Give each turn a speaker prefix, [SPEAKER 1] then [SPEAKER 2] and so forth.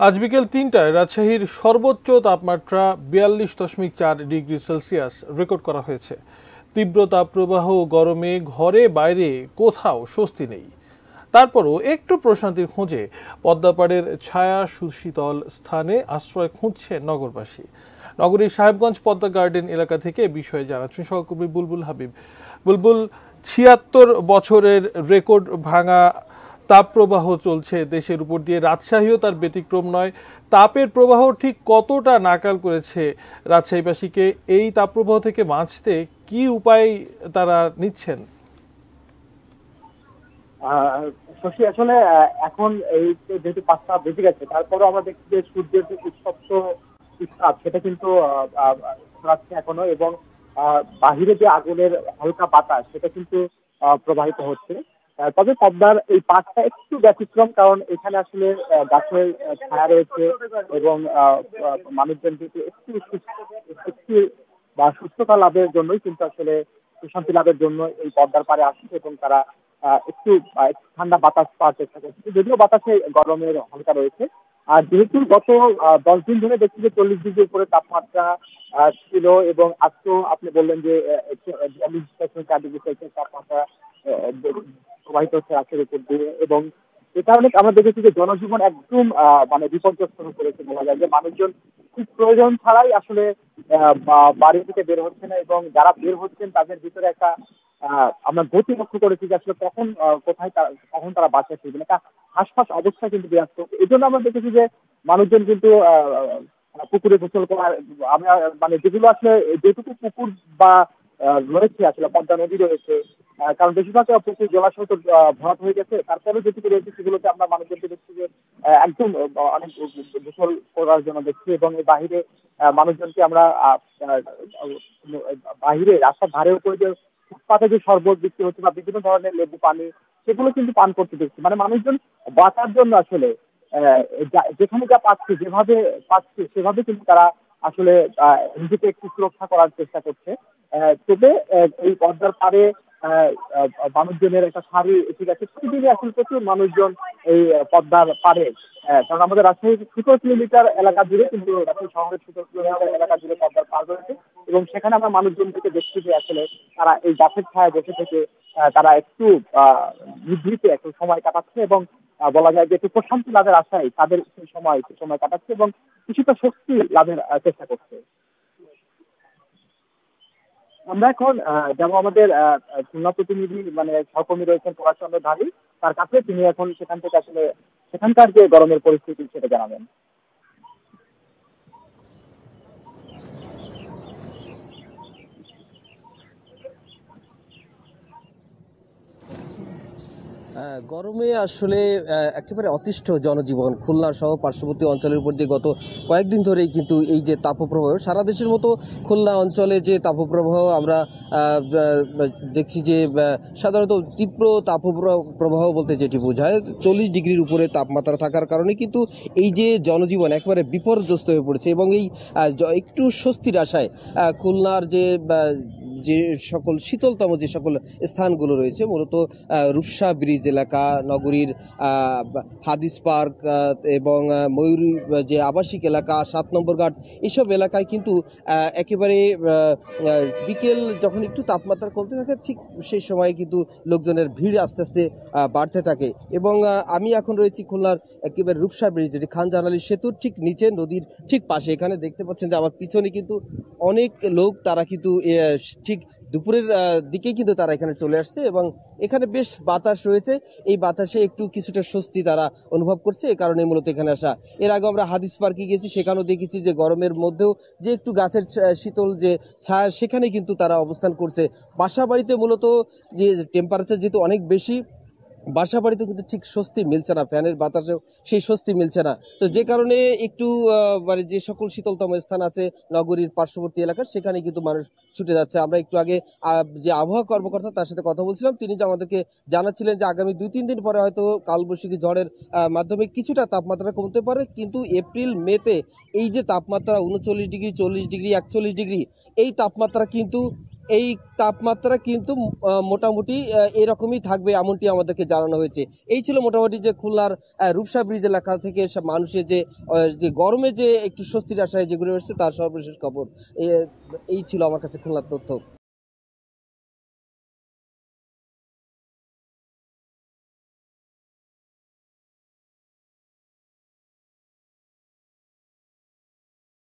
[SPEAKER 1] আজ বিকেল ৩টায় রাজশাহীর সর্বোচ্চ তাপমাত্রা ৪২.৪ ডিগ্রি সেলসিয়াস রেকর্ড করা হয়েছে। তীব্র তাপপ্রবাহ গরমে ঘরে বাইরে কোথাও স্বস্তি নেই। তারপরও একটু প্রশান্তির খোঁজে পদ্মাপাড়ের ছায়া সুশীতল স্থানে আশ্রয় খুঁজছে নগরবাসী। নগরীর সাহেবগঞ্জ পদ্মা গার্ডেন এলাকা থেকে বিষয়ে জানাচ্ছেন সহকর্মী বুলবুল হাবিব। বুলবুল, ৭৬ বছরের রেকর্ড ভাঙা তাপপ্রবাহ চলছে দেশের উপর দিয়ে, রাজশাহীও তার ব্যতিক্রম নয়। তাপের প্রবাহ ঠিক কতটা নাকাল করেছে রাজশাহীবাসীকে? এই তাপপ্রবাহ থেকে বাঁচতে কি উপায় তারা নিচ্ছেন?
[SPEAKER 2] শশী, আসলে এখন এই যেহেতু ৫টা বেজে গেছে, তারপরেও আমরা দেখছি যে সূর্যের যে উত্তপ্ত উত্তাপ সেটা কিন্তু ছড়াচ্ছে এখনো, এবং বাহিরে যে আগুনের হালকা বাতাস সেটা কিন্তু প্রবাহিত হচ্ছে। তবে পদ্মার এই পাড়টা একটু ব্যতিক্রম, কারণ এখানে আসলে গাছের ছায়া রয়েছে, এবং মানুষজন কিন্তু একটু বা সুস্থতা লাভের জন্যই কিন্তু আসলে প্রশান্তি লাভের জন্য এই পদ্মার পাড়ে আসছে, এবং তারা একটু ঠান্ডা বাতাস পাওয়ার চেষ্টা করছে, যদিও বাতাসে গরমের হালকা রয়েছে। আর যেহেতু গত 10 দিন ধরে দেখছি যে 40 ডিগ্রির উপরে তাপমাত্রা ছিল, এবং আজকেও আপনি বললেন যে 42.4 ডিগ্রি সেলসিয়াস তাপমাত্রা প্রবাহিত হচ্ছে রাজশাহীর উপর দিয়ে, এবং এ কারণে আমরা দেখেছি যে জনজীবন একদম মানে বিপর্যস্ত হয়ে পড়েছে বলা যায়। যে মানুষজন খুব প্রয়োজন ছাড়াই আসলে বাড়ি থেকে বের হচ্ছে না, এবং যারা বের হচ্ছেন তাদের ভিতরে একটা আমরা গতি লক্ষ্য করেছি যে আসলে কখন তারা বাসায় ফিরবেন, একটা হাসফাস অবস্থা কিন্তু বিরাজ করছে। এই জন্য আমরা দেখেছি যে মানুষজন কিন্তু পুকুরে গোসল করার, আমরা মানে যেগুলো আসলে যেটুকু পুকুর বা রয়েছে, আসলে পদ্মা নদী রয়েছে, কারণ বেশিরভাগ পুকুর জলাশয় তো ভরাট হয়ে গেছে, তারপরে যেটুকু রয়েছে সেগুলোতে আমরা মানুষজনকে দেখছি যে একদম অনেক গোসল করার জন্য দেখছি, এবং এই বাহিরে মানুষজনকে আমরা বাহিরে রাস্তার ধারে উপরে যে ফুটপাতে যে শরবত বিক্রি হচ্ছে বা বিভিন্ন ধরনের লেবু পানি, সেগুলো কিন্তু পান করতে দেখছি। মানে মানুষজন বাঁচার জন্য আসলে যেখানে যা পাচ্ছে, যেভাবে পাচ্ছে সেভাবে কিন্তু তারা আসলে নিজেকে একটু সুরক্ষা করার চেষ্টা করছে। তবে এই পদ্মার পাড়ে মানুষজনের একটা সারি ঠিক আছে, প্রতিদিনই আসলে প্রচুর মানুষজন এই পদ্মার পাড়ে, কারণ আমাদের রাজশাহীর ১৭ কিলোমিটার এলাকা জুড়ে কিন্তু, রাজশাহী শহরের ১৭ কিলোমিটার এলাকা জুড়ে পদ্মার পাড় রয়েছে, এবং সেখানে আমরা মানুষজনকে দেখছি যে আসলে তারা এই গাছের ছায়ায় বসে থেকে তারা একটু নিভৃতে একটু সময় কাটাচ্ছে, এবং বলা যায় যে একটু প্রশান্তি লাভের আশায় তাদের সেই সময় কাটাচ্ছে, এবং কিছুটা স্বস্তি লাভের চেষ্টা করছে। আমরা এখন যেমন আমাদের খুলনা প্রতিনিধি মানে সহকর্মী রয়েছেন পলাশচন্দ্র ঢালি, তার কাছে, তিনি এখন সেখান থেকে আসলে সেখানকার যে গরমের পরিস্থিতি সেটা জানাবেন।
[SPEAKER 3] গরমে আসলে একেবারে অতিষ্ঠ জনজীবন। খুলনা সহ পার্শ্ববর্তী অঞ্চলের উপর দিয়ে গত কয়েকদিন ধরেই কিন্তু এই যে তাপপ্রবাহ, সারা দেশের মতো খুলনা অঞ্চলে যে তাপপ্রবাহ আমরা দেখছি যে সাধারণত তীব্র তাপপ্রবাহ বলতে যেটি বোঝায় 40 ডিগ্রির উপরে তাপমাত্রা থাকার কারণে কিন্তু এই যে জনজীবন একেবারে বিপর্যস্ত হয়ে পড়েছে, এবং এই একটু স্বস্তির আশায় খুলনার যে সকল শীতলতম যে সকল স্থানগুলো রয়েছে, মূলত রূপসা ব্রিজ এলাকা, নগরীর হাদিস পার্ক এবং ময়ূরী যে আবাসিক এলাকা, 7 নম্বর ঘাট, এইসব এলাকায় কিন্তু একেবারে বিকেল যখন একটু তাপমাত্রা কমতে থাকে ঠিক সেই সময় কিন্তু লোকজনের ভিড় আস্তে আস্তে বাড়তে থাকে। এবং আমি এখন রয়েছি খুলনার একেবারে রূপসা ব্রিজ, যেটি খান জানালী সেতুর ঠিক নিচে, নদীর ঠিক পাশে। এখানে দেখতে পাচ্ছেন যে আমার পিছনে কিন্তু অনেক লোক, তারা কিন্তু ঠিক দুপুরের দিকেই কিন্তু তারা এখানে চলে আসছে, এবং এখানে বেশ বাতাস রয়েছে। এই বাতাসে একটু কিছুটা স্বস্তি তারা অনুভব করছে, এই কারণে মূলত এখানে আসা। এর আগে আমরা হাদিস পার্কে গেছি, সেখানেও দেখেছি যে গরমের মধ্যেও যে একটু গাছের শীতল যে ছায়া, সেখানে কিন্তু তারা অবস্থান করছে। বাসা বাড়িতে মূলত যে টেম্পারেচার যেহেতু অনেক বেশি, বাসা বাড়িতে কিন্তু ঠিক স্বস্তি মিলছে না, ফ্যানের বাতাসেও সেই স্বস্তি মিলছে না। তো যে কারণে একটু মানে যে সকল শীতলতম স্থান আছে নগরীর পার্শ্ববর্তী এলাকার, সেখানে কিন্তু মানুষ ছুটে যাচ্ছে। আমরা একটু আগে যে আবহাওয়া কর্মকর্তা, তার সাথে কথা বলছিলাম, তিনি যে আমাদেরকে জানাচ্ছিলেন যে আগামী 2-3 দিন পরে হয়তো কালবৈশাখী ঝড়ের মাধ্যমে কিছুটা তাপমাত্রা কমতে পারে, কিন্তু এপ্রিল মেতে এই যে তাপমাত্রা 39 ডিগ্রি, 40 ডিগ্রি, 41 ডিগ্রি, এই তাপমাত্রা কিন্তু এই তাপমাত্রা কিন্তু মোটামুটি এরকমই থাকবে এমনটি আমাদেরকে জানানো হয়েছে। এই ছিল মোটামুটি যে খুলনার রূপসা ব্রিজ এলাকা থেকে সব মানুষের যে গরমে যে একটু স্বস্তির আশায় যেগুলো এসেছে তার সর্বশেষ খবর। এই ছিল আমার কাছে খুলনার তথ্য।